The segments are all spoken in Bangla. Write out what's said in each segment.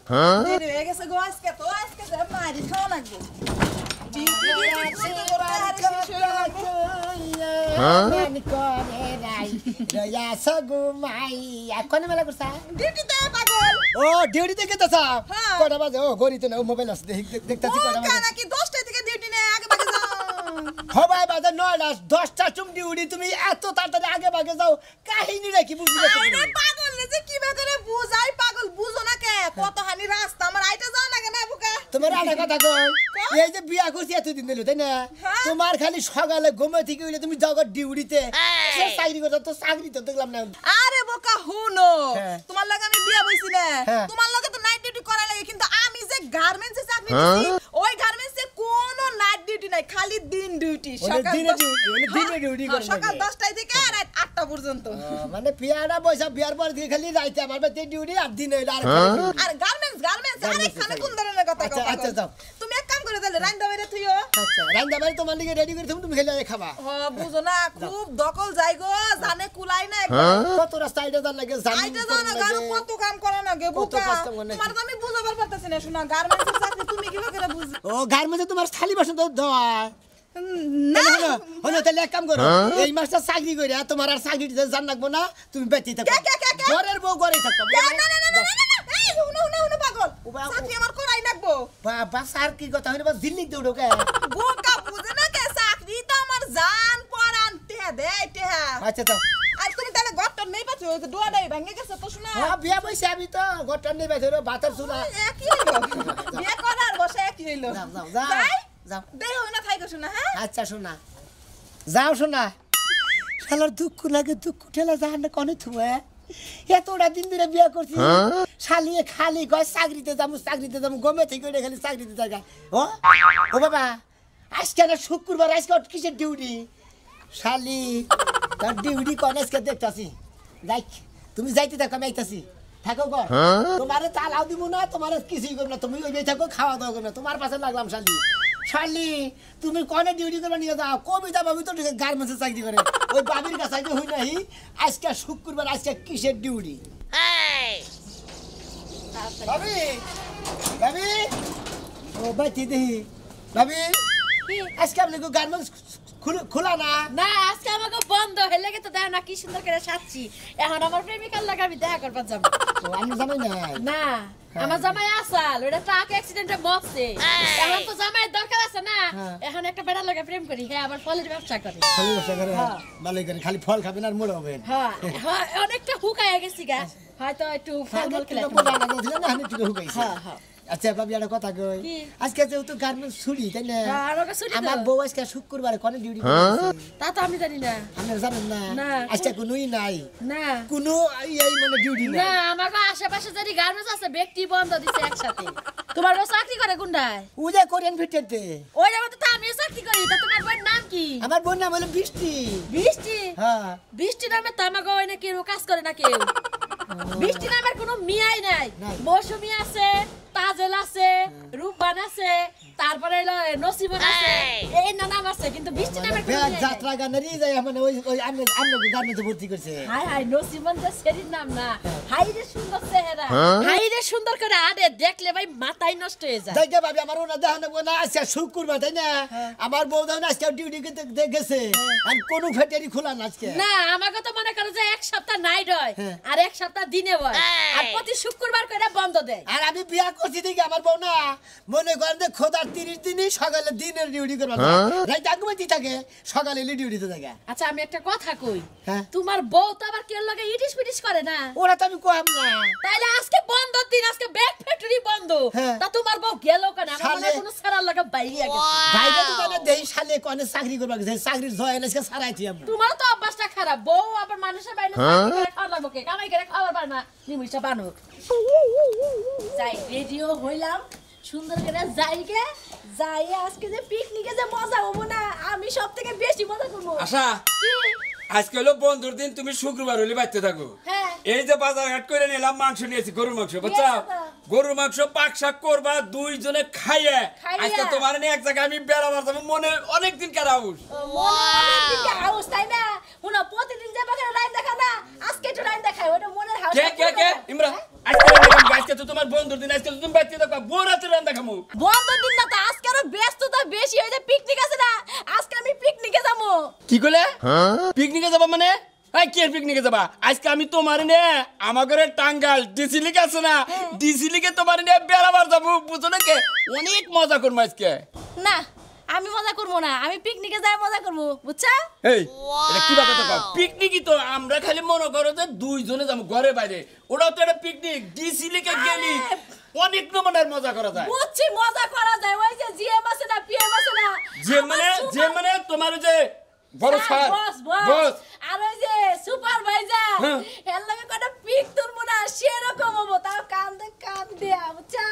দেরি হয়ে গেছে গো আজকে তো আজকে যে মারি খাওয়া লাগবে ও ডিউটি থেকে তো সাপ কটা বাজে ও গড়িতে না মোবাইল আছে দেখতাছি কটা বাজে নাকি 10টা থেকে ডিউটি নেই আগে ভাগে যাও হবাই বাজে 9টা 10টা চুম ডিউটি তুমি এত তাড়াতাড়ি আগে ভাগে যাও কাহিনীটা কি বুঝলি আরে পাগল যে কি করে বুঝাই পাগল বুঝো না কে কত হানি রাস্তা আমার আইতে যাও না কেন বুকা তোমার আটা কথা কই এই যে বিয়া করছি এতদিন দিল তাই না তোমার খালি সকালে ঘুমে থেকে হইলে তুমি যাও ডিউটিতে চাকরি করতে তো চাকরি তো দেখলাম না আরে বোকা হুনো তোমার লাগে আমি বিয়া বইছি না তোমার লাগে তো নাইট ডিউটি করা লাগে কিন্তু আমি যে গার্মেন্টসে চাকরি করছি ওই গার্মেন্টসে কোনো নাইট ডিউটি নাই খালি দিন ডিউটি দিনে ডিউটি করে সকাল 10টা থেকে রাত 8টা পর্যন্ত মানে বিয়াটা বইসা বিয়ার পর দিয়ে খালি রাইতে আমার বাড়িতে ডিউটি আর দিনে আর গার্মেন্টস আরে খানে কোন ধরনের কথা কথা আচ্ছা যাও তুমি এক কাম করে তাহলে রান্দা বাইরে থইও আচ্ছা রান্দা বাইরে তোমার লিগে রেডি করে তুমি খেলে খাবা বুঝো না খুব দকল যাই গো জানে কুলাই না কত রাস্তা আইডা জান লাগে জানি আইডা জানা গারো কত কাম করে না গে বুকা তোমার তো আমি বুঝাবার পারতাছি না শোনা গার্মেন্টসের চাকরি তুমি কি করে বুঝ ও গার্মেন্টসে তোমার খালি বাসন তো দাও না হলো তাহলে এক কাম করো এই মাসটা চাকরি কইরা তোমার আর চাকরি জান লাগবো না তুমি বেঁচে থাকো ঘরের বউ ঘরেই থাকো না এই হুনো পাগল চাকরি আমার করাই লাগবো বাবা স্যার কি কথা হইলো বাস দিল্লি দৌড়ো কে বোকা বুঝে না কে চাকরি তো আমার জান পরান দে আচ্ছা তো আর তুমি তাহলে গট্টন নেই পাচ্ছো ওই ডোয়াটাই ভেঙে গেছে তো শোনা হ্যাঁ বিয়া বইছে আমি তো গট্টন নেই পাইছো ভাতের চুলা কি হইলো বিয়ে করার বসে কি হইলো যাও যাও দেই হই না থাইগো শোনা হ্যাঁ আচ্ছা শোনা যাও শোনা শালার দুঃখ লাগে দুঃখ ঠেলা জাহান কোনে থুয়ে এতটা দিন ধরে বিয়া করছি শালিয়ে খালি কয় চাকরিতে যাবো গমে থেকে খালি চাকরিতে জায়গা ও বাবা আজকে না শুক্রবার আজকে কিসের ডিউটি শালি তার ডিউটি কোন আজকে দেখতাছি যাই তুমি যাইতে থাকো আমি আইতাছি থাকো গো তোমারে তালাও দিব না তোমারে কিছুই করব না তুমি ওই থাকো খাওয়া দাওয়া করবে না তোমার পাশে লাগলাম শালি তুমি কোনে ডিউটি করবা নিয়ে যাও কবিতা ভাবি তো গার্মেন্টসে চাকরি করে ওই বাবির কাছে হই নাই আজকে শুক্রবার আজকে কিসের ডিউটি ভাবি ভাবি ও বাতি দেহি ভাবি আজকে আপনি গার্মেন্টস খোলা না না আজকে আমাকে বন্ধ হয়ে লেগে তো দেয় না কি সুন্দর করে সাজছি এখন আমার প্রেমিকার লাগে আমি দেখা করবার যাবো আমি জামাই না না আমার জামাই আসাল ওটা ট্রাক অ্যাক্সিডেন্টে মরছে এখন তো জামাইয়ের দরকার আছে না এখন একটা বেড়া লাগে প্রেম করি হ্যাঁ আবার ফলের ব্যবসা করে ফলের ব্যবসা করে ভালোই করে খালি ফল খাবেন আর মোড় হবেন হ্যাঁ অনেকটা হুকায় গেছি গা হয়তো একটু ফল খেলে আচ্ছা ভাবি একটা কথা কই আজকে যেহেতু গার্মেন্টস ছুটি তাই না আমার বউ আজকে শুক্রবারে কোন ডিউটি তা তো আমি জানি না আপনারা জানেন না আজকে কোনোই নাই না কোনো এই মানে ডিউটি নাই না আমাকে আশেপাশে যদি গার্মেন্টস আছে ব্যক্তি বন্ধ দিছে একসাথে তোমার বউ চাকরি করে কোনটায় ওই যে কোরিয়ান ভিতরতে ওই জায়গাতে তো আমিও চাকরি করি তা তোমার বোনের নাম কি আমার বোন নাম হলো বৃষ্টি হ্যাঁ বৃষ্টি নামে তো আমাকে ওই না কেউ কাজ করে না কেউ বৃষ্টি নামের কোনো মিয়াই নাই মৌসুমী আছে তাজেল আছে রূপবান আছে তারপরে নসিবন আছে এই নাম আছে কিন্তু বৃষ্টি নামের কোনো যাত্রা গানেরই যায় মানে ওই আমরা গার্মেন্টসে ভর্তি করছে হাই নসিবন তো সেরির নাম না হাই রে সুন্দর চেহারা হাই রে সুন্দর করে আরে দেখলে ভাই মাথায় নষ্ট হয়ে যায় দেখে ভাবি আমার ওনা দেখানো না আজকে শুক্রবার তাই না আমার বউ দাও আজকে ডিউটি করতে গেছে আর কোন ফ্যাক্টরি খোলা না আজকে না আমাকে তো মনে করে যে এক সপ্তাহ নাইট হয় আর এক সপ্তাহ দিনে হয় আর প্রতি শুক্রবার করে বন্ধ দেয় আর আমি বিয়া করছি দেখি আমার বউ না মনে করেন যে খোদার 30 দিনই সকালে দিনের ডিউটি করবা রাত আগমতি থাকে সকালে ডিউটিতে থাকে আচ্ছা আমি একটা কথা কই তোমার বউ তো আবার কেউ লাগে ইটিস পিটিস করে না ওরা তো আমি কম না তাইলে আজকে বন্ধ দিন আজকে ব্যাগ ফ্যাক্টরি বন্ধ তা তোমার বউ গেল কেন আমার মনে কোনো সারা লাগা বাইরে গেছে বাইরে তো মানে দেই শালে কোনে চাকরি করবা গেছে চাকরির জয়েন আজকে সারাইছি আমি তোমার তো অভ্যাসটা খারাপ বউ আবার মানুষের বাইরে চাকরি করে খাওয়া লাগবে কে কামাই করে খাওয়ার পার না নিমিষটা বানুক যাই রেডিও হইলাম সুন্দর করে যাইগে যাই আজকে যে পিকনিকে যে মজা হবো না আমি সব থেকে বেশি মজা করবো আশা আজকে হলো বন্ধুর দিন তুমি শুক্রবার হলে বাড়তে থাকো এই যে বাজার হাট করে নিলাম মাংস নিয়েছি গরুর মাংস বুঝছো গরুর মাংস পাক শাক করবা দুইজনে খাইয়ে আজকে তোমার নিয়ে এক জায়গায় আমি বেড়াবার যাবো মনে অনেকদিন কার হাউস তাই না প্রতিদিন যাবা রাইন দেখা না আজকে একটু রাইন দেখাই ওটা মনের হাউস কে ইমরান আজকে তো তোমার বন্ধুর দিন, আজকে তো তুমি বাইতে থাকবা, বউ রাতে রান্না খামু। বন্ধ দিন না তো, আজকে আরো ব্যস্ততা বেশি হয়ে যায়, পিকনিক আছে না, আজকে আমি পিকনিকে যাবো। কি কইলে? পিকনিকে যাবা মানে? কি পিকনিকে যাবা? আজকে আমি তোমার নে আমার ঘরে টাঙ্গাল ডিসি লিগ আছে না, ডিসি লিগে তোমার নে বেড়াবার যাবো, বুঝো নাকি? অনেক মজা করবো আজকে। না আমি মজা করবো না, আমি পিকনিকে যাই মজা করবো, বুঝছা? এই এটা কি কথা কও? পিকনিকই তো আমরা খালি মনে করো যে দুইজনে যাবো ঘরে বাইরে, ওটাও তো একটা পিকনিক। ডিসি লিগে গেলি অনেক নমুনার মজা করা যায়। বুঝছি মজা করা যায়, ওই যে জিএম আছে না, পিএম আছে না, যে মানে তোমার যে বড় স্যার বস আর ওই যে সুপারভাইজার, এর লাগে কত পিক তুলবো না, সেরকম হবো, তাও কান দেয়া, বুঝছো?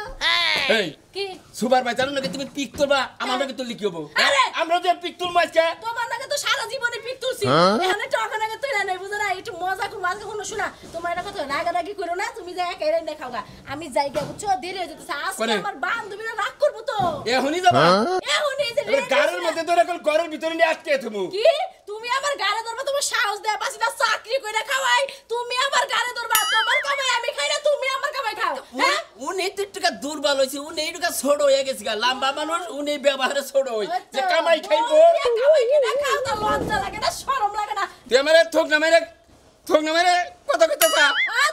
এই কি সুপারভাইজার নাকি তুমি পিক তুলবা, আমার নাকি তুললি কি হবো? আরে! আমরা যে পিক তুলবো আজকে, তোমার নাকি তো সারা জীবনে পিক তুলছি, এখানে টাকা নাকি তুই নাই, বুঝো না? একটু মজা করবো আজকে। কোনো শোনা, তোমার এটা কথা রাগারাগি করো না, তুমি যাই একাই রান্না খাওগা, আমি যাই গা, বুঝছো? দেরি হয়ে যেতেছে আজকে, আমার বান্ধবীরা রাগ করবো তো। এখনই যাবা? এখনই যে এবার গাড়ির মধ্যে ধরে ঘরের ভিতরে নিয়ে আটকে তুমি। কি তুমি আমার গাড়ি ধরবা? তোমার সাহস দেয়া পাছি না, চাকরি কইরা খাওয়াই, তুমি আমার গাড়ি ধরবা? তোমার কামাই আমি খাই না, তুমি আমার কামাই খাও, হ্যাঁ? উনি তো একটু দুর্বল হয়েছে, উনি একটু ছোট হয়ে গেছে, লম্বা মানুষ, উনি ব্যবহারে ছোট হই, যে কামাই খাইবো। কামাই কিনা খাও, তা লজ্জা লাগে না, শরম লাগে না? তুই আমারে থোক না মেরে কথা কইতেছা?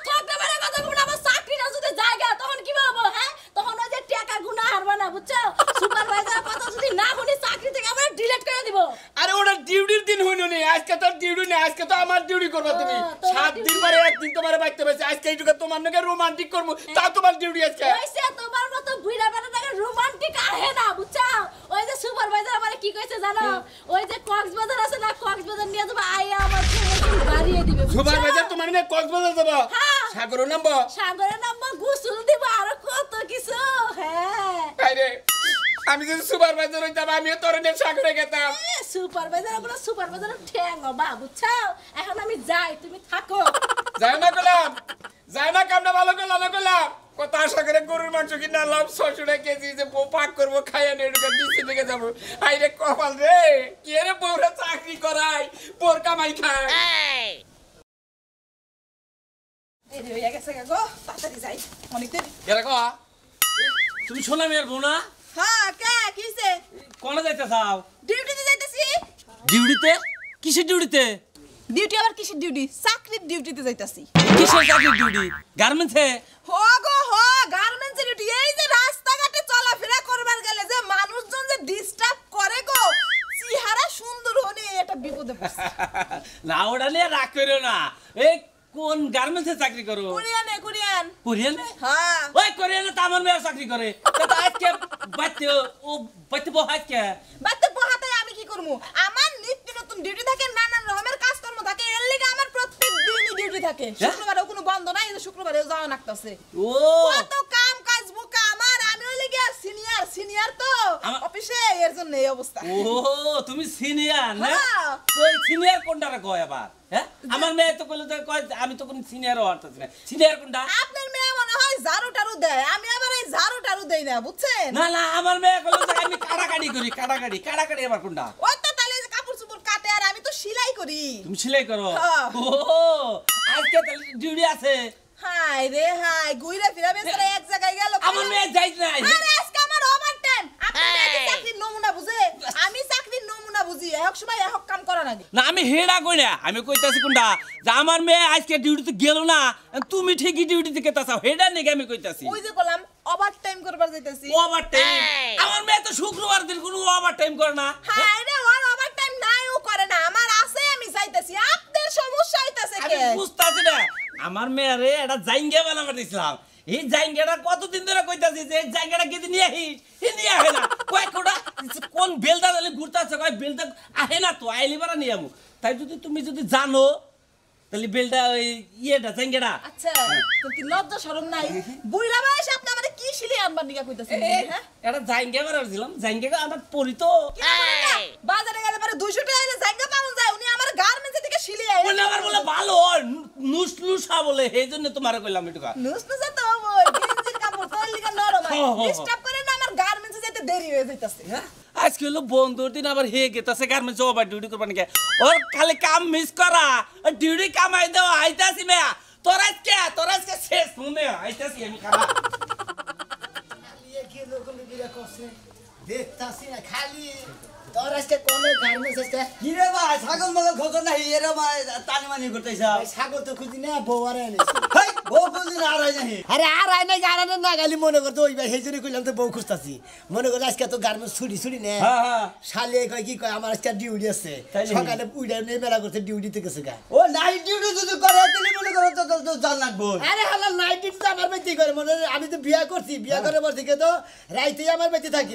থক না মেরে কথা বলবো না, আমার চাকরিটা যদি জায়গা তখন কি বলবো, হ্যাঁ? তখন ওই যে টাকা গুনা হারবা না, বুঝছো? সুপারভাইজার কথা যদি না শুনি চাকরি থেকে আমরা ডিলিট করে দিব। আরে ওটা ডিউটির দিন হইলো নি, আজকে তো ডিউটি নেই, আজকে তো আমার ডিউটি করবা তুমি। 7 দিন পরে একদিন তোমারে বাইতে পাইছে, আজকে এইটুকু তোমার নাকি রোমান্টিক করব, তাও তোমার ডিউটি আজকে। ওইসে তোমার মতো বুইড়া বেটাটাকে রোমান্টিক আহে না, বুঝছো? ওই যে সুপারভাইজার আমারে কি কইছে জানো? ওই যে কক্সবাজার আছে না, কক্সবাজার নিয়ে যাবো, আইয়া আমার প্রমোশন বাড়িয়ে দিবে, বুঝছো? সুপারভাইজার তোমার নিয়ে কক্সবাজার যাব, সাগরে নামবো, সাগরে নামবো, গোসল দিব, আর কত কিছু, হ্যাঁ। আরে আমি যদি সুপারভাইজার হইতাম, আমিও তোর নিয়ে সাগরে গেতাম। সুপারভাইজার বলে সুপারভাইজার ঠ্যাং বা, বুঝছো? এখন আমি যাই, তুমি থাকো। যাই না গেলাম, যাই না, কামনা ভালো করলাম না গেলাম, কত আশা করে গরুর মাংস কিনে আনলাম 600 টাকা কেজি, যে বউ পাক করবো, খাইয়া নিয়ে ডিসি থেকে যাবো। আইরে কপাল রে, কি রে বউরা চাকরি করাই, বোর কামাই খায়। এই রে হইয়া গেছে গো, তাড়াতাড়ি যাই, অনেক দেরি। এরকম তুমি শোনা মেয়ের বউ না? হ্যাঁ, কে কিছে? কোনে যাইতে চাও? ডিউটিতে যাইতেছি। ডিউটিতে? কিসের ডিউটিতে? ডিউটি আবার কিসের ডিউটি? চাকরির ডিউটিতে যাইতাছি। কিসের চাকরির ডিউটি? গার্মেন্টসে? হো গো হো, গার্মেন্টসের ডিউটি। এই যে রাস্তাঘাটে চলাফেরা করবার গেলে যে মানুষজন যে ডিস্টার্ব করে গো, চেহারা সুন্দর হলে এটা বিপদে পড়ছে। না ওটা নিয়ে রাগ করো না। এই কোন গার্মেন্টসে চাকরি করো? কোরিয়ানে, কোরিয়ান। কোরিয়ানে? হ্যাঁ। ওই কোরিয়ানে তো আমার মেয়ে চাকরি করে। তা আজকে বাইতে ও বাইতে বহ আজকে। বাড়িতে পোহাতে আমি কি করবো? আমার নিত্য নতুন ডিউটি থাকে, নানান রকমের কাজকর্ম থাকে, এর লিগে আমার প্রত্যেক দিনই ডিউটি থাকে। শুক্রবারেও কোনো বন্ধ নাই, এই যে শুক্রবারেও যাওয়া লাগতাছে। ও কত কাম কাজ বোকা আমার, আমি ওই লিগে সিনিয়র তো অফিসে, এর জন্য এই অবস্থা। ও তুমি সিনিয়র না? হ্যাঁ। ওই সিনিয়র কোনটারে কয় আবার? হ্যাঁ আমার মেয়ে তো কইলো যে কয় আমি তো কোন সিনিয়রও হতাছি না। সিনিয়র কোনটা? আপনার মেয়ে মনে হয় ঝাড়ু টাড়ু দেয়, আমি আবার এই ঝাড়ু টাড়ু দেই না, বুঝছেন? না না আমার মেয়ে কইলো যে আমি কাটাকাটি করি, কাটাকাটি আবার কোনটা? ওই তো তাহলে যে কাপড় চোপড় কাটে, আর আমি তো সেলাই করি। তুমি সেলাই করো? হ্যাঁ। ও আজকে তাহলে ডিউটি আছে। হাই রে হাই, ঘুরে ফিরে বেচারা এক জায়গায় গেল। আমার মেয়ে যাইত নাই। আরে আজকে আমার ওভারটাইম। আপনি নাকি চাকরির নমুনা বুঝে? আমি চাকরির নমুনা বুঝি, এক সময় এক কাম করা লাগে। না আমি হেডা কই না, আমি কইতাছি কোনটা যে আমার মেয়ে আজকে ডিউটিতে গেল না, তুমি ঠিকই ডিউটিতে গেতাছাও, হেডা নাকি আমি কইতাছি। ওই যে বললাম ওভারটাইম করবার যাইতাছি। ওভারটাইম? আমার মেয়ে তো শুক্রবার দিন কোনো ওভারটাইম করে না। হাই রে, ওর ওভারটাইম নাই, ও করে না। আমার আছে, আমি যাইতাছি। আপনার সমস্যা হইতাছে আমি কে? বুঝতাছি না। আমার মেয়ে রে এটা জাইঙ্গা বানাবার দিছিলাম, এই জাইঙ্গাটা কতদিন ধরে কইতাছি যে এই জাইঙ্গাটা কেটে নিয়ে আহিস, হে নিয়ে আহে না। কয় কোটা কোন বেলদা তাহলে ঘুরতেছে, কয় বেলদা আহে না তো, আইলি বারা নিয়ে আমু। তাই তুমি যদি জানো তাহলে বেলটা ওই ইয়েটা জাইঙ্গাটা। আচ্ছা, তো কি লজ্জা শরম নাই? বুইড়া বয়সে আপনি আমারে কি শিলি আনবার নিগা কইতাছেন? হ্যাঁ, এটা জাইঙ্গা বানাবার দিছিলাম, জাইঙ্গা আমার পরিতো। বাজারে গেলে পরে 200 টাকা দিলে জায়গা পাওয়া যায়। উনি আমার গার্মেন্টস থেকে শিলি আইছে। ওই আমার বলে ভালো নুসনুসা বলে, এই জন্য তোমারে কইলাম এটুকা। নুসনুসা তো ওই গেঞ্জির কাপড় তোর লিগা নরম হয়। ডিস্টার্ব করে না, আমার গার্মেন্টসে যেতে দেরি হয়ে যাইতাছে। হ্যাঁ আজকে হলো বন্ধুর দিন, আবার হে গেতাছে গার্মেন্টস ওভার ডিউটি করবা নাকি? ওর খালি কাম মিস করা, ডিউটি কামাই দেওয়া আইতাছি মেয়া। তোর আজকে শেষ মনে আইতাছি আমি খারাপ কি লোকম বিরা করছে দেখতাছি না খালি তোর আজকে কোন গার্মেন্টস আছে কি রে ভাই ছাগল মগল খোঁজ না এরা ভাই টানিমানি করতেছ ছাগল তো খুঁজি না বউয়ারে এনেছি হেই বউ কোনদিন আর হয় নাহি আরে আর আয় নাই গারানে না গালি মনে করতে ওই ভাই হেজুরি কইলাম তো বউ খুঁজতাছি মনে করে আজকে তো গার্মেন্টস ছুটি নে হ্যাঁ শালে কয় কি কয় আমার আজকে ডিউটি আছে সকালে উইডা নেই মেলা করতে ডিউটিতে গেছে গা ও নাইট ডিউটি যদি করে তাহলে মনে করো তো জান লাগবো আরে হালা নাইট ডিউটি তো আমার বেঁচে করে মনে আমি তো বিয়া করছি বিয়া করে পর থেকে তো রাইতেই আমার বেঁচে থাকে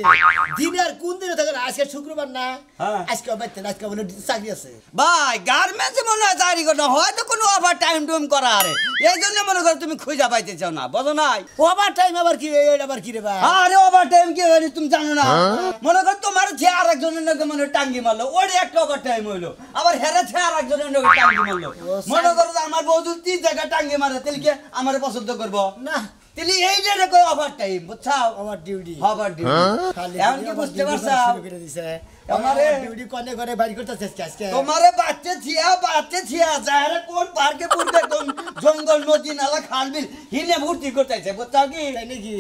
দিনে আর কোন দিনে থাকে আজকে শুক্রবার না আজকে বেঁচে আজকে বলে চাকরি আছে ভাই গার্মেন্টস মনে হয় চাকরি করতে হয়তো কোনো ওভার টাইম টুম করা আরে এই জন্য মনে করো তুমি খুঁজা পাইতে চাও না বুঝো নাই ওভার টাইম আবার কি আবার কি রে ভাই আরে ওভার টাইম কি হয় তুমি জানো না মনে করো তোমার ছে আর একজনের নাকি মনে টাঙ্গি মারলো ওরে একটা ওভার টাইম হইলো আবার হেরে ছে আর একজনের নাকি টাঙ্গি মারলো মনে করো আমার বউ যদি 3 জায়গা টাঙ্গি মারে তাহলে কি আমার পছন্দ করবো না তাহলে এই যে কই ওভার টাইম বুঝছাও আমার ডিউটি ওভার ডিউটি এখন কি বুঝতে পারছো শুরু করে দিছে আমারে ডিউটি কোনে করে বাড়ি করতেছে আজকে তোমারে বাচ্চা ছিয়া যারে কোন পার্কে পুরতে কোন জঙ্গল নদী নালা খাল বিল হিনে ভর্তি করতেছে বুঝছাও কি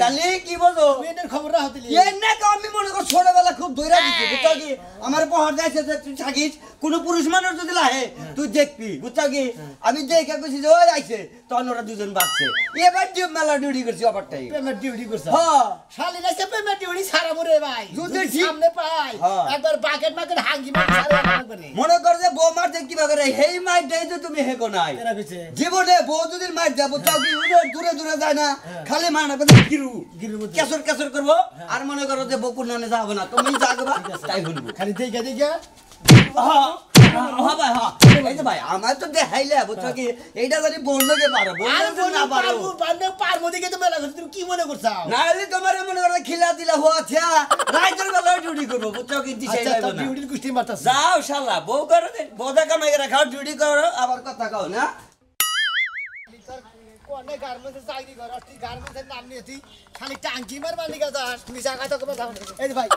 তাহলে কি বলো মেয়েদের খবর না হতিলি এনে তো আমি মনে করি ছোটবেলা খুব দইরা দিছি বুঝছাও কি আমার পহর যাইছে যে তুই থাকিস কোন পুরুষ মানুষ যদি লাহে তুই দেখবি বুঝছাও কি আমি দেখে কইছি যে ওই আইছে তখন ওরা দুজন বাঁচছে এবার মেলা ডিউটি করছি ওভার টাইম পেমেন্ট ডিউটি করছ হ্যাঁ শালি না পেমেন্ট ডিউটি সারা মরে ভাই যদি সামনে পাই একবার বাকেট মাকেট হাঙ্গি মার সারা করে মনে কর যে বউ মার দেখি বাগরে হেই মাই দেই তো তুমি হেকো নাই এরা কইছে জীবনে বউ যদি মার যাবো তাও কি দূরে দূরে যায় না খালি মার না গিরু কেসর কেসর করবো আর মনে করো যে বকুর নানে যাবো না তুমি যাগবা তাই বলবো খালি দেখে দেখে হ্যাঁ ভাই হ্যাঁ এই যে ভাই আমার তো দেখাইলে বুঝছো কি এইটা জানি বন্ধকে পারো বন্ধ না পারো পারবো দিকে তো মেলা করছ তুমি কি মনে করছাও না হলে তোমার মনে করো খিলা দিলা হচ্ছে রাইতের বেলা ডিউটি করবো বুঝছো কি দিশাই আচ্ছা লাগবে তো না ডিউটির কুস্তি মারতাছ যাও শালা বউ করো বউদা কামাই রাখাও ডিউটি করো আবার কথা কও না কোনে গার্মেন্টস চাকরি কর তুই গার্মেন্টসের নাম নিয়ে তুই খালি টাঙ্কি মার মালিক আছিস তুমি জায়গা তো কবে দাও এই যে ভাই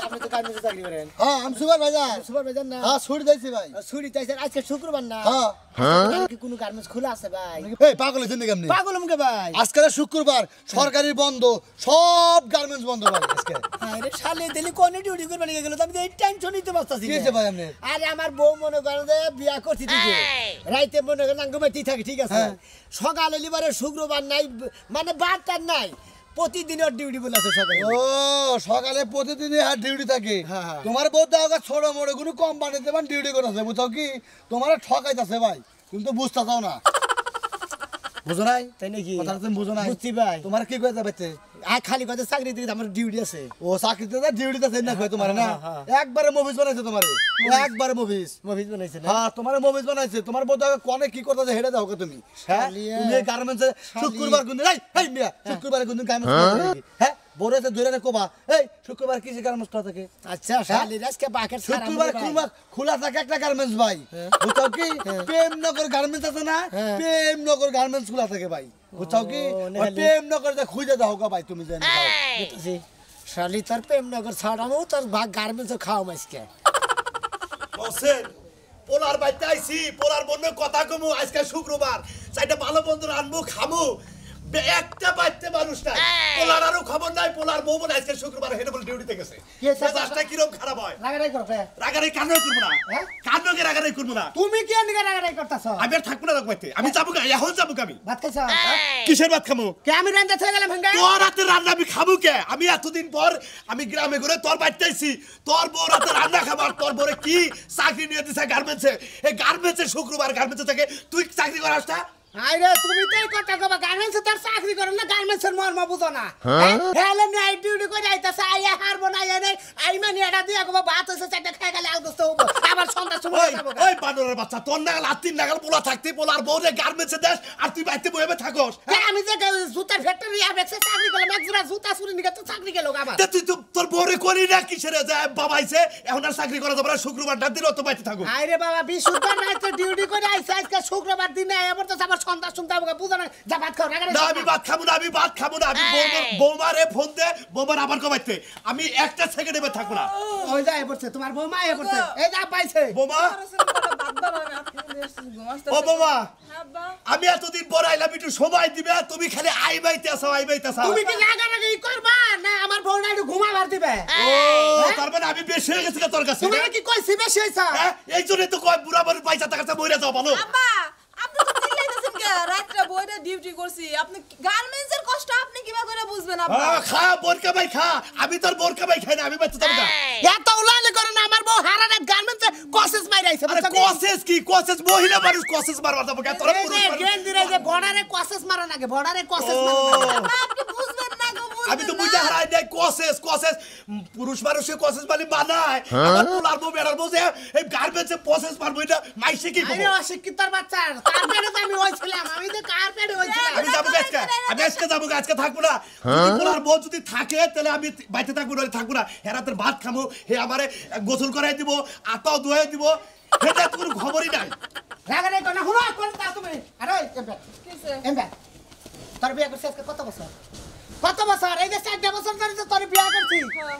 আপনি তো গার্মেন্টসে চাকরি করেন হ্যাঁ আমি সুপারভাইজার না হ্যাঁ ছুটি দিয়েছি ভাই ছুটি তাইছে আজকে শুক্রবার না হ্যাঁ কি কোনো গার্মেন্টস খোলা আছে ভাই এই পাগল হয়েছেন নাকি আপনি পাগল মুখে ভাই আজকে শুক্রবার সরকারি বন্ধ সব গার্মেন্টস বন্ধ ভাই আজকে আরে শালে দিলি কোনে ডিউটি করবে নিয়ে গেল আমি এই টেনশন নিতে পারতাছি কি হয়েছে ভাই আপনি আরে আমার বউ মনে করে যে বিয়া করছি ঠিক রাইতে মনে করে নাঙ্গমাইতে থাকে ঠিক আছে সকালে লিবারে শুক্রবার নাই মানে বারটার নাই প্রতিদিনের ডিউটি বলে আছে সকালে ও সকালে প্রতিদিনই আর ডিউটি থাকে তোমার বউ তো আগে ছোট মোটো কোনো কোম্পানিতে মানে ডিউটি করতেছে বুঝছো কি তোমার ঠকাইতেছে ভাই তুমি তো বুঝতে চাও না বুঝো নাই তাই নাকি কথা তুমি বুঝো নাই বুঝছি ভাই তোমার কি কয়ে যাবে আর খালি কথা চাকরি দিকে আমার ডিউটি আছে ও চাকরিতে ডিউটিতে আছে না কয় তোমার না একবারে মুভিজ বানাইছে তোমারে একবারে মুভিজ মুভিজ বানাইছে না হ্যাঁ তোমার মুভিজ বানাইছে তোমার বউ তো কোনে কি করতেছে হেডে দাও তুমি হ্যাঁ তুমি গার্মেন্টসে শুক্রবার কোন দিন এই মিয়া শুক্রবারে কোন দিন গার্মেন্টস হ্যাঁ বড়তে ধরে কোবা এই শুক্রবার কি গার্মেন্টস খোলা থাকে আচ্ছা শালি আজকে বাকেট শুক্রবার খোলা থাকে একটা গার্মেন্টস ভাই বুঝছো কি প্রেমনগর গার্মেন্টস আছে না প্রেমনগর গার্মেন্টস খোলা থাকে ভাই বুঝছো কি প্রেমনগর যা খুঁজে দাও গো ভাই তুমি জানো বুঝছি শালি তোর প্রেমনগর ছাড়ামো তোর ভাগ গার্মেন্টস খাও মাসকে বসেন পোলার বাইতে আইছি পোলার বন্ধু কথা কমু আজকে শুক্রবার চাইটা ভালো বন্ধু আনবো খামু একটা বাইতে মানুষ নাই পোলার আরো খবর নাই পোলার বউ বোন আজকে শুক্রবার হেডে বলে ডিউটিতে গেছে মেজাজটা কিরকম খারাপ হয় রাগারাই করতে রাগারাই কান্নাই করবো না কান্নকে রাগারাই করবো না তুমি কি আনগে রাগারাই করতাছ আমি আর থাকবো না বাইতে আমি যাবো এখন যাবো আমি ভাত খাইছ কিসের ভাত খামু কে আমি রান্না থেকে গেলাম ভাঙ্গা তোর রাতে রান্না আমি খাবো কে আমি এতদিন পর আমি গ্রামে ঘুরে তোর বাড়িতে আইছি তোর বউ রাতে রান্না খাবার তোর বউরে কি চাকরি নিয়ে দিছে গার্মেন্টসে এই গার্মেন্টসে শুক্রবার গার্মেন্টসে থেকে তুই চাকরি করাস না আরে তুমি তো এই কথা কবা গার্মেন্টসে তার চাকরি করে না গার্মেন্টসের মর্ম বুঝো না হেলে নাইট ডিউটি করে যাইতাছে আইয়া হারবো না আইয়া নাই আই মানে এটা দিয়া কবা ভাত হইছে চারটা খাই গেলে আলগস্ত হবো আবার সন্ধ্যা সময় যাবো ওই বানরের বাচ্চা তোর নাগাল আত্মীর নাগাল পোলা থাকতে পোলার বউরে গার্মেন্টসে দেশ আর তুই বাইতে বইবে থাকস আমি যে জুতার ফ্যাক্টরি আবেছে চাকরি করলাম এক জোড়া জুতা চুরি নিয়ে তো চাকরি গেল আমার তুই তো তোর বউরে করি না কিসের যে বাবাইছে এখন আর চাকরি করা যাবে না শুক্রবার দিন অত বাইতে থাকো আরে বাবা বিশুদ্ধ রাতে ডিউটি করে আইছে আজকে শুক্রবার দিনে আবার তো আমার সন্ধ্যা সন্ধ্যা আমাকে বুঝা না যা ভাত খাও না আমি ভাত খাবো না আমি ভাত খাবো না আমি বৌমারে ফোন দে বৌমার আবার কমাইতে আমি একটা সেকেন্ডে থাকবো না ওই যা এ পড়ছে তোমার বৌমা এ পড়ছে এই যা পাইছে বৌমা ও বৌমা আমি এতদিন পর আইলাম একটু সময় দিবে তুমি খালি আইবাইতে আসো তুমি কি লাগালাগি করবা না আমার বউটা একটু ঘুমাবার দিবে ও তার মানে আমি বেশি হয়ে গেছি তোর কাছে তুমি কি কইছি বেশি হইছা এই জন্য তো কয় বুড়া বুড়ি পয়সা টাকা মরে যাও ভালো আব্বা আপনি তো চিল্লাইতেছেন কে রাতে বইটা ডিউটি করছি আপনি গার্মেন্টসের কষ্ট আপনি কিভাবে করে বুঝবেন আব্বা খা বোরকা ভাই খা আমি তোর বোরকা ভাই খাই না আমি বাচ্চা যাবো না এত উলাইলে করে না আমার বউ হারানে গার্মেন্টসে কসেস মাইরাইছে আরে কসেস মহিলা মানুষ কসেস মারবা যাবো কেন তোর পুরুষ মানুষ গেন্দিরে যে বর্ডারে কসেস মারা নাকি বর্ডারে কসেস মারা আপনি বুঝবেন না গো আমি তো বুঝা হারাই নাই কসেস পুরুষ মানুষে কসেস মানে বানায় আমার পোলার বউ বেড়ার বউ যে এই গার্মেন্টসে কসেস মারবো এটা মাইসে কি আরে অশিক্ষিতর বাচ্চা তার পেটে তো আমি হইছিলাম আমি তো কার পেটে হইছিলাম আমি যাবো আজকে যাবো আজকে থাকবো না যদি পোলার বউ যদি থাকে তাহলে আমি বাইতে থাকবো না থাকবো না হেরাতের ভাত খাবো হে আমারে গোসল করাই দিব আতাও ধুয়ে দিব এটা তো কোনো খবরই নাই রাগারে কোনা হুনো কোন তা তুমি আরে কিসে এমবা তোর বিয়ে করছিস আজকে কত বছর এই যে 4 বছর ধরে তো তোর বিয়ে করছি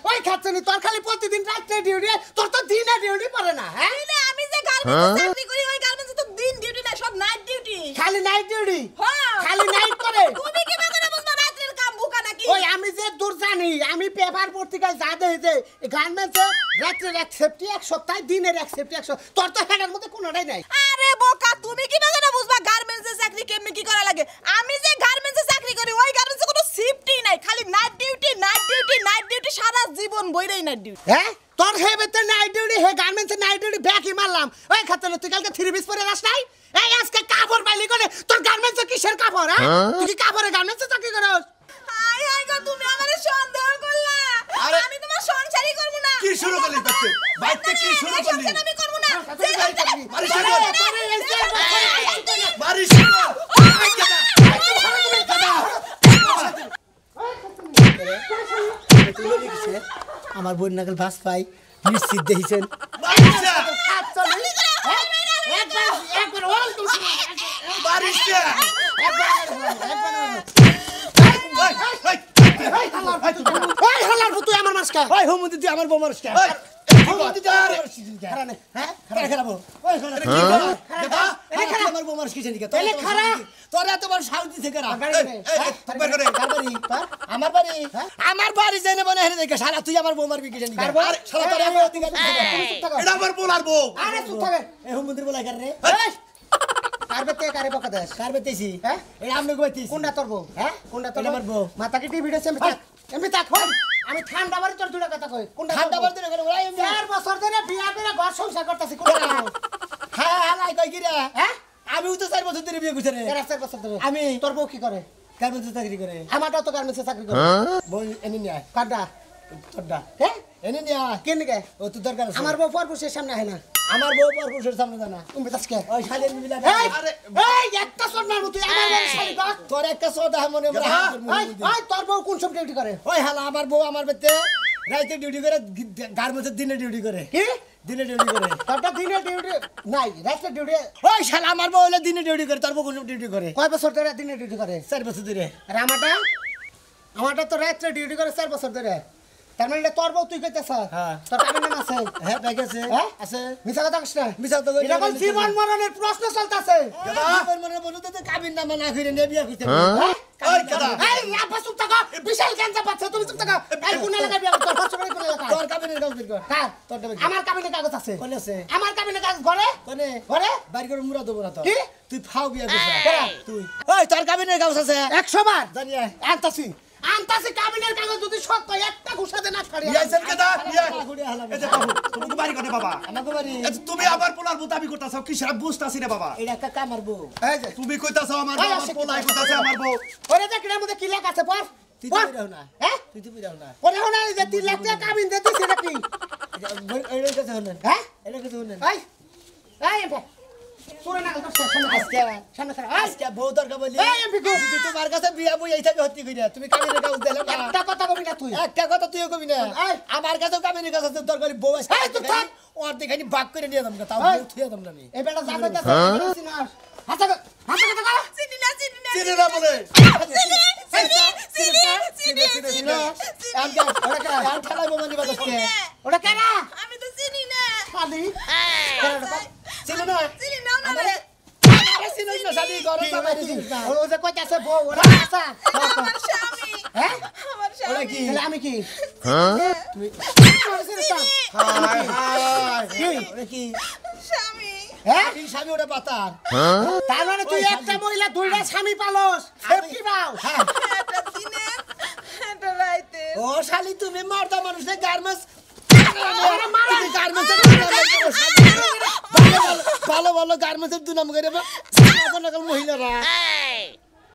ওই খাচ্ছনি তোর খালি প্রতিদিন রাতে ডিউটি তোর তো দিনে ডিউটি পড়ে না হ্যাঁ আমি যে গার্মেন্টসে চাকরি করি ওই গার্মেন্টসে তো দিন ডিউটি না সব নাইট ডিউটি খালি নাইট ডিউটি হ্যাঁ খালি নাইট করে তুমি কি করে বুঝবা রাতের কাম বুকা নাকি ওই আমি যে দূর জানি আমি পেপার পত্রিকায় যা দেখে গার্মেন্টসে রাতের এক সেফটি এক সপ্তাহ দিনের এক সেফটি এক তোর তো হেডের মধ্যে কোনোটাই নাই আরে বোকা তুমি কি করে বুঝবা গার্মেন্টসে চাকরি কেমনে কি করা লাগে আমি যে গার্মেন্টসে চাকরি করি ওই গার্মেন্টসে কোনো শিফটই নাই খালি নাইট ডিউটি সারা জীবন বইরেই নাইট ডিউটি হ্যাঁ তোর হেবেতে নাইট ডিউটি হে গার্মেন্টসে নাইট ডিউটি ব্যাকই মারলাম ওই খাতলে তুই কালকে 3 পিস পরে রাস নাই এই আজকে কাপড় পাইলি করে তোর গার্মেন্টসে কিসের কাপড় হ্যাঁ তুই কি কাপড়ে গার্মেন্টসে চাকরি করস হাই গো তুমি আমারে সন্দেহ করলা আমি তোমার সংসারই করব না কি শুরু করলি বাইতে কি শুরু করলি আমি করব না মারিস আমার বোন নাগল ভাস পাই নিশ্চিত দেখিছেন তুই আমার মাসকা তুই আমার বউ মাসকা আমার বাড়ি জেনে মনে হেরে দেখে শালা তুই আমার বউ মারবি কিসের নিকে এটা আমার বলার বউ আরে চুপ থাকে এ হুমন্দির বলাই কার রে কারবেতে কারে বকা দেস কারবেতেছি হ্যাঁ এটা আমনে কইতিস কোনটা তোর বউ হ্যাঁ কোনটা তোর আমার বউ মাথাকে টিভি দেছে এমনি তাক আমি ঠান্ডা বাড়ি তোর দুটা কথা কই কোনটা ঠান্ডা বাড়ি ধরে ওরা 4 বছর ধরে বিয়া করে ঘর সংসার করতেছি কোনটা হ্যাঁ হালাই কই কি রে হ্যাঁ আমি তো 4 বছর ধরে বিয়ে করছি রে 4 বছর ধরে আমি তোর বউ কি করে গার্মেন্টসে চাকরি করে আমারটাও তো গার্মেন্টসে চাকরি করে বউ এনে নিয়ে আয় কাটা তোরটা হ্যাঁ এনে নিয়ে আয় কেন গে ও তো দরকার আছে আমার বউ পরপুরুষের সামনে হয় না আমার বউ পরপুরুষের সামনে জানা তুমি তাসকে ওই শালি মিলা আরে এই একটা সোনার মতো আমার বউ শালি কর তোর একটা সোদা মনে মনে ওই তোর বউ কোন সব ডিউটি করে ওই হালা আমার বউ আমার বেতে রাতে ডিউটি করে গার্মেন্টসে দিনে ডিউটি করে কি দিনে ডিউটি করে তোরটা দিনে ডিউটি নাই রাতে ডিউটি ওই শালা আমার বউ হলো দিনে ডিউটি করে তোর বউ কোন ডিউটি করে কয় বছর ধরে দিনে ডিউটি করে 4 বছর ধরে আর আমারটা তো রাতে ডিউটি করে 4 বছর ধরে তার মানে তোর বউ তুই কইতেছ হ্যাঁ তোর কাবিন নাম আছে হ্যাঁ ব্যাগেছে হ্যাঁ আছে মিছা কথা কইছ না মিছা কথা কই এটা কোন জীবন মরণের প্রশ্ন চলতেছে জীবন মরণের বলতে তো কাবিন নাম না কইরে নে বিয়া কইতে ওই কথা এই আপা চুপ থাকো বিশাল গাঞ্জা পাচ্ছে তুমি চুপ থাকো এই কোন লাগা বিয়া তোর হচ্ছে কোন লাগা তোর কাবিনের কাগজ বের কর কার তোর আমার কাবিনের কাগজ আছে কোনে আছে আমার কাবিনের কাগজ ঘরে ঘরে বাইরে করে মুরা দেব না তো কি তুই ফাও বিয়া কইছ তুই ওই তোর কাবিনের কাগজ আছে 100 বার জানিয়া আনতাছি কাবিনের কাগজ যদি সত্য একটা ঘুষাতে না ছাড়ি ইয়াইছেন কেদা এই যে বাবু তুমি তো বাড়ি করে বাবা আমাকে বাড়ি তুমি আবার পোলার বউ দাবি করতাছ কি সব বুঝতাছি রে বাবা এটা একটা কামার বউ এই যে তুমি কইতাছ আমার বউ আমার পোলাই কইতাছ আমার বউ ওরে দেখ এর মধ্যে কি লেখা আছে পড় তুই তো বিরাও না হ্যাঁ তুই তো বিরাও না ওরে হনা যে 3 লাখ টাকা কাবিন দিতে সেটা কি এটা কাছে হলেন হ্যাঁ এটা কাছে হলেন এই এই তোরা না কথা সামনে আজকে বউ দরকার বলি এই এমপি কো তুই তোমার কাছে বিয়া বই আইতা হত্যি কইরা তুমি কাবিনের কাগজ দিলা একটা কথা কবি না তুই একটা কথা তুইও কবি না আমার কাছে কাবিনের কাগজ দরকার বউ আছে এই তুই থাক ওর দেখানি বাক করে নিয়ে দাম তাও বউ থিয়া দাম না নি এই বেটা যাবে না হাসা চিনি না চিনি না চিনি না বলে চিনি চিনি চিনি চিনি ওটা কেন আমি তো চিনি না শালি চিনি না চিনি না না রে ও যে কইতাছে বউ ওরা আসা আমার স্বামী হ্যাঁ আমার স্বামী কি আমি কি তুমি হায় হায় কি স্বামী হ্যাঁ এই স্বামী ওটা পাতার তার মানে তুই একটা মহিলা দুইটা স্বামী পালস সেফটি পাও হ্যাঁ এটা দিনে এটা রাইতে ও শালি তুমি মর্দা মানুষের গার্মেন্টস ভালো ভালো গার্মেন্টসের দুনাম করে মহিলারা